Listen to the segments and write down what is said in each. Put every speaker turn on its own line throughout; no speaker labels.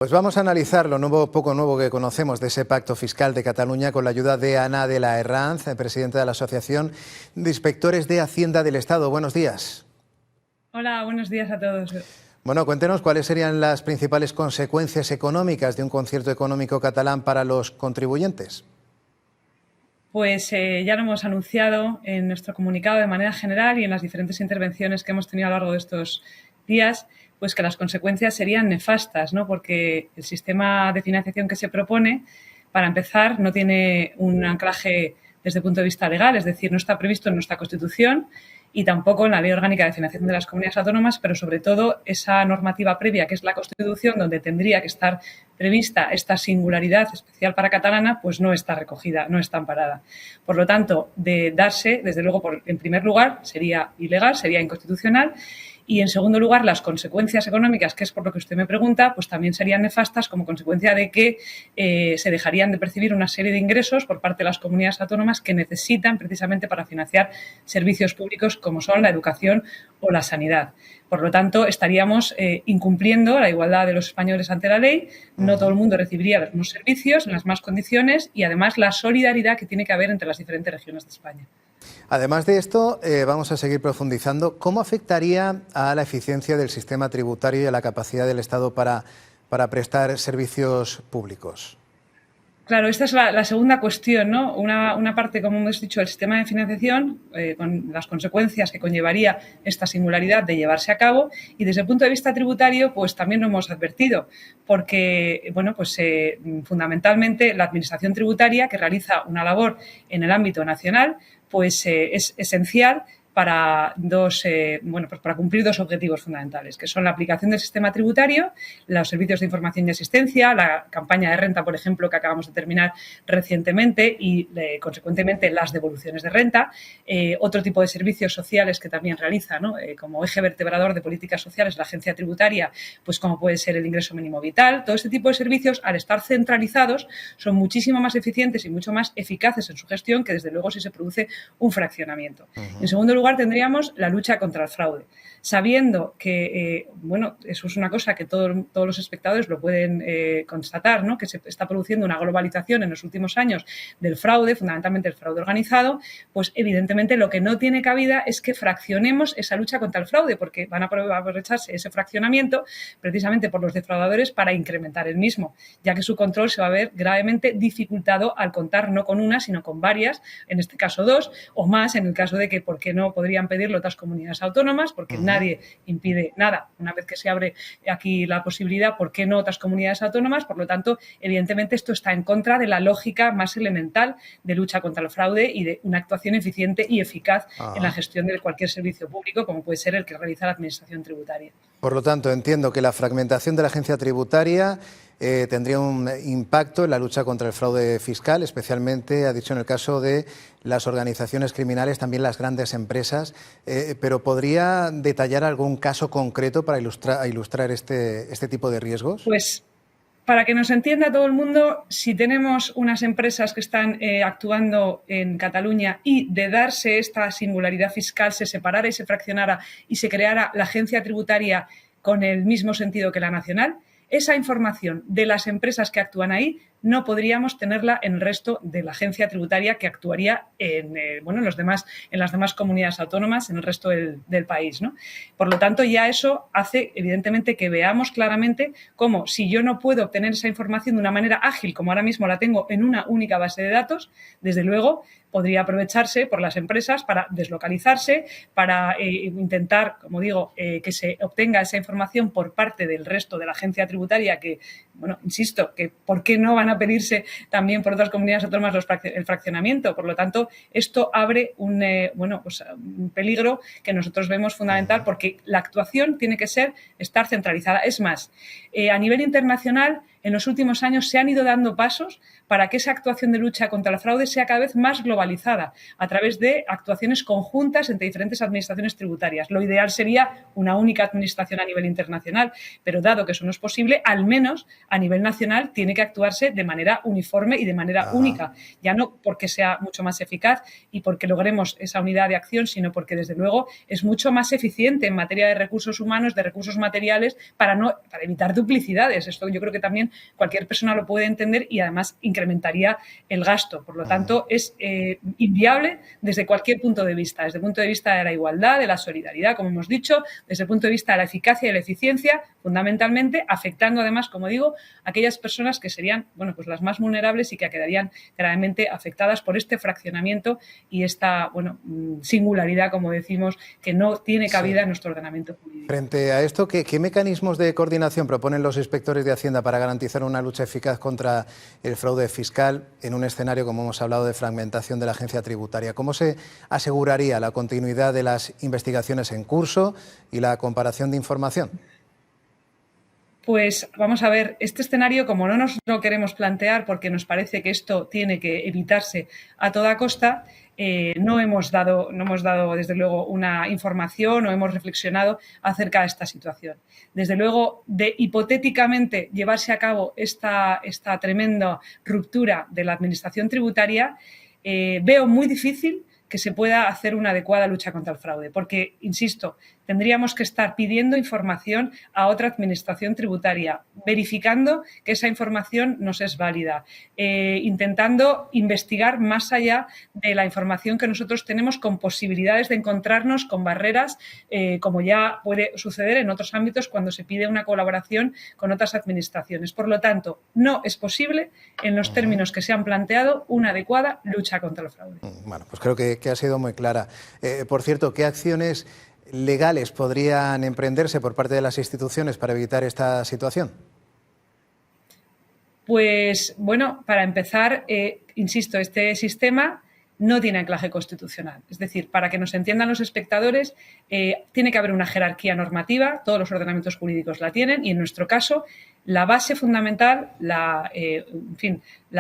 Pues vamos a analizar lo poco nuevo que conocemos de ese pacto fiscal de Cataluña con la ayuda de Ana de la Herranz, presidenta de la Asociación de Inspectores de Hacienda del Estado. Buenos días.
Hola, buenos días a todos.
Bueno, cuéntenos cuáles serían las principales consecuencias económicas de un concierto económico catalán para los contribuyentes.
Pues ya lo hemos anunciado en nuestro comunicado de manera general y en las diferentes intervenciones que hemos tenido a lo largo de estos días, pues que las consecuencias serían nefastas, ¿no? Porque el sistema de financiación que se propone, para empezar, no tiene un anclaje desde el punto de vista legal, es decir, no está previsto en nuestra Constitución y tampoco en la Ley Orgánica de Financiación de las Comunidades Autónomas, pero sobre todo esa normativa previa, que es la Constitución, donde tendría que estar prevista esta singularidad especial para catalana, pues no está recogida, no está amparada. Por lo tanto, de darse, desde luego, en primer lugar, sería ilegal, sería inconstitucional. Y, en segundo lugar, las consecuencias económicas, que es por lo que usted me pregunta, pues también serían nefastas como consecuencia de que se dejarían de percibir una serie de ingresos por parte de las comunidades autónomas que necesitan precisamente para financiar servicios públicos como son la educación o la sanidad. Por lo tanto, estaríamos incumpliendo la igualdad de los españoles ante la ley, no todo el mundo recibiría los mismos servicios en las mismas condiciones y, además, la solidaridad que tiene que haber entre las diferentes regiones de España.
Además de esto, vamos a seguir profundizando. ¿Cómo afectaría a la eficiencia del sistema tributario y a la capacidad del Estado para prestar servicios públicos?
Claro, esta es la segunda cuestión, ¿no? Una parte, como hemos dicho, del sistema de financiación, con las consecuencias que conllevaría esta singularidad de llevarse a cabo, y desde el punto de vista tributario, pues también lo hemos advertido, porque, bueno, pues fundamentalmente la Administración tributaria, que realiza una labor en el ámbito nacional, pues es esencial para para cumplir dos objetivos fundamentales, que son la aplicación del sistema tributario, los servicios de información y asistencia, la campaña de renta, por ejemplo, que acabamos de terminar recientemente y, consecuentemente, las devoluciones de renta, otro tipo de servicios sociales que también realiza, ¿no? Como eje vertebrador de políticas sociales, la agencia tributaria, pues como puede ser el ingreso mínimo vital. Todo este tipo de servicios, al estar centralizados, son muchísimo más eficientes y mucho más eficaces en su gestión que, desde luego, si se produce un fraccionamiento. En segundo lugar, tendríamos la lucha contra el fraude, sabiendo que, eso es una cosa que todos los espectadores lo pueden constatar, ¿no? Que se está produciendo una globalización en los últimos años del fraude, fundamentalmente el fraude organizado, pues evidentemente lo que no tiene cabida es que fraccionemos esa lucha contra el fraude, porque van a aprovecharse ese fraccionamiento precisamente por los defraudadores para incrementar el mismo, ya que su control se va a ver gravemente dificultado al contar no con una, sino con varias, en este caso dos, o más en el caso de que, ¿por qué no podrían pedirlo otras comunidades autónomas? Porque nadie impide nada. Una vez que se abre aquí la posibilidad, ¿por qué no otras comunidades autónomas? Por lo tanto, evidentemente, esto está en contra de la lógica más elemental de lucha contra el fraude y de una actuación eficiente y eficaz en la gestión de cualquier servicio público, como puede ser el que realiza la Administración tributaria.
Por lo tanto, entiendo que la fragmentación de la agencia tributaria tendría un impacto en la lucha contra el fraude fiscal, especialmente, ha dicho, en el caso de las organizaciones criminales, también las grandes empresas, pero ¿podría detallar algún caso concreto para ilustrar este tipo de riesgos?
Pues, para que nos entienda todo el mundo, si tenemos unas empresas que están actuando en Cataluña y, de darse esta singularidad fiscal, se separara y se fraccionara y se creara la agencia tributaria con el mismo sentido que la nacional, esa información de las empresas que actúan ahí no podríamos tenerla en el resto de la agencia tributaria que actuaría en las demás comunidades autónomas, en el resto del país, ¿no? Por lo tanto, ya eso hace, evidentemente, que veamos claramente cómo, si yo no puedo obtener esa información de una manera ágil, como ahora mismo la tengo en una única base de datos, desde luego podría aprovecharse por las empresas para deslocalizarse, para intentar, como digo, que se obtenga esa información por parte del resto de la agencia tributaria que, insisto, que ¿por qué no van a pedirse también por otras comunidades autónomas el fraccionamiento? Por lo tanto, esto abre un peligro que nosotros vemos fundamental, porque la actuación tiene que estar centralizada. Es más, a nivel internacional, en los últimos años se han ido dando pasos para que esa actuación de lucha contra el fraude sea cada vez más globalizada a través de actuaciones conjuntas entre diferentes administraciones tributarias. Lo ideal sería una única administración a nivel internacional, pero dado que eso no es posible, al menos a nivel nacional tiene que actuarse de manera uniforme y de manera única. Ya no porque sea mucho más eficaz y porque logremos esa unidad de acción, sino porque, desde luego, es mucho más eficiente en materia de recursos humanos, de recursos materiales, para evitar duplicidades. Esto yo creo que también cualquier persona lo puede entender y, además, incrementaría el gasto. Por lo tanto, es inviable desde cualquier punto de vista, desde el punto de vista de la igualdad, de la solidaridad, como hemos dicho, desde el punto de vista de la eficacia y la eficiencia, fundamentalmente, afectando, además, como digo, a aquellas personas que serían, bueno, pues las más vulnerables y que quedarían gravemente afectadas por este fraccionamiento y esta, bueno, singularidad, como decimos, que no tiene cabida en nuestro ordenamiento jurídico.
Frente a esto, ¿qué mecanismos de coordinación proponen los inspectores de Hacienda para garantizar una lucha eficaz contra el fraude fiscal en un escenario, como hemos hablado, de fragmentación de la agencia tributaria? ¿Cómo se aseguraría la continuidad de las investigaciones en curso y la comparación de información?
Pues vamos a ver, este escenario, como no nos lo queremos plantear porque nos parece que esto tiene que evitarse a toda costa, no hemos dado, desde luego, una información o hemos reflexionado acerca de esta situación. Desde luego, de hipotéticamente llevarse a cabo esta tremenda ruptura de la administración tributaria, veo muy difícil que se pueda hacer una adecuada lucha contra el fraude, porque, insisto, tendríamos que estar pidiendo información a otra administración tributaria, verificando que esa información nos es válida, intentando investigar más allá de la información que nosotros tenemos, con posibilidades de encontrarnos con barreras, como ya puede suceder en otros ámbitos cuando se pide una colaboración con otras administraciones. Por lo tanto, no es posible, en los términos que se han planteado, una adecuada lucha contra el fraude.
Bueno, pues creo que ha sido muy clara. Por cierto, ¿qué acciones legales podrían emprenderse por parte de las instituciones para evitar esta situación?
Pues, bueno, para empezar, insisto, este sistema no tiene anclaje constitucional. Es decir, para que nos entiendan los espectadores, tiene que haber una jerarquía normativa, todos los ordenamientos jurídicos la tienen, y en nuestro caso, la base fundamental, la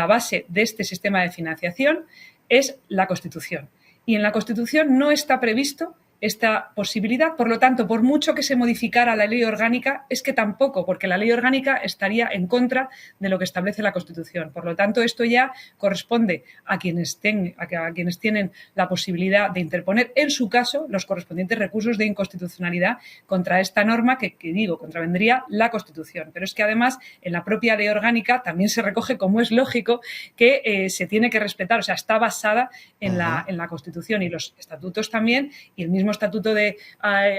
base de este sistema de financiación es la Constitución. Y en la Constitución no está previsto esta posibilidad. Por lo tanto, por mucho que se modificara la ley orgánica, es que tampoco, porque la ley orgánica estaría en contra de lo que establece la Constitución. Por lo tanto, esto ya corresponde a quienes tienen la posibilidad de interponer, en su caso, los correspondientes recursos de inconstitucionalidad contra esta norma que contravendría la Constitución. Pero es que, además, en la propia ley orgánica también se recoge, como es lógico, que se tiene que respetar, o sea, está basada en la Constitución y los estatutos también, y el mismo estatuto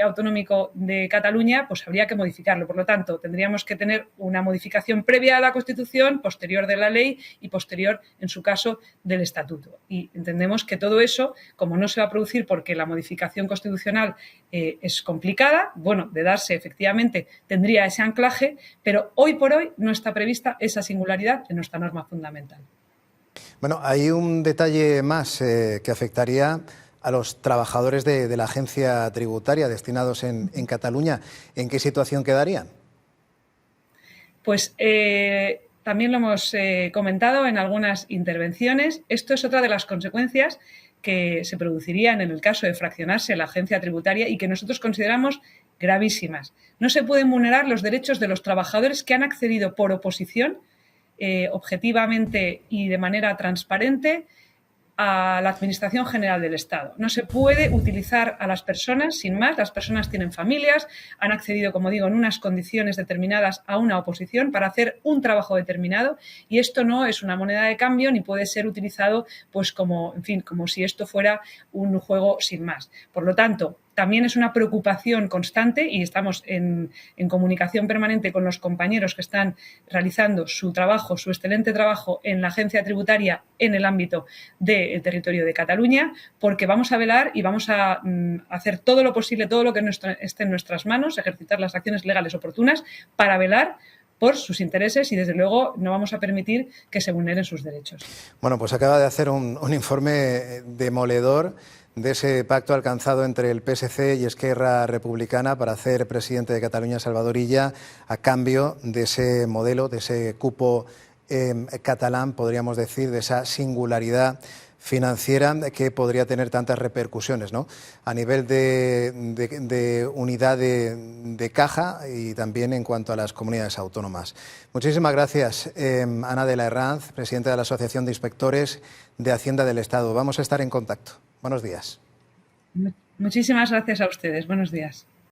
autonómico de Cataluña, pues habría que modificarlo. Por lo tanto, tendríamos que tener una modificación previa a la Constitución, posterior de la ley y posterior, en su caso, del estatuto. Y entendemos que todo eso, como no se va a producir porque la modificación constitucional es complicada, bueno, de darse, efectivamente, tendría ese anclaje, pero hoy por hoy no está prevista esa singularidad en nuestra norma fundamental.
Bueno, hay un detalle más que afectaría a los trabajadores de la agencia tributaria destinados en Cataluña. ¿En qué situación quedarían?
Pues también lo hemos comentado en algunas intervenciones. Esto es otra de las consecuencias que se producirían en el caso de fraccionarse la agencia tributaria y que nosotros consideramos gravísimas. No se pueden vulnerar los derechos de los trabajadores que han accedido por oposición, objetivamente y de manera transparente, a la Administración General del Estado. No se puede utilizar a las personas sin más. Las personas tienen familias, han accedido, como digo, en unas condiciones determinadas a una oposición para hacer un trabajo determinado, y esto no es una moneda de cambio ni puede ser utilizado pues como si esto fuera un juego sin más. Por lo tanto, también es una preocupación constante y estamos en comunicación permanente con los compañeros que están realizando su trabajo, su excelente trabajo en la agencia tributaria en el ámbito del territorio de Cataluña, porque vamos a velar y vamos a hacer todo lo posible, todo lo que esté en nuestras manos, ejercitar las acciones legales oportunas para velar por sus intereses y, desde luego, no vamos a permitir que se vulneren sus derechos.
Bueno, pues acaba de hacer un informe demoledor de ese pacto alcanzado entre el PSC y Esquerra Republicana para hacer presidente de Cataluña Salvador Illa a cambio de ese modelo, de ese cupo catalán, podríamos decir, de esa singularidad financiera que podría tener tantas repercusiones, ¿no? A nivel de unidad de caja y también en cuanto a las comunidades autónomas. Muchísimas gracias, Ana de la Herranz, presidenta de la Asociación de Inspectores de Hacienda del Estado. Vamos a estar en contacto. Buenos días.
Muchísimas gracias a ustedes. Buenos días.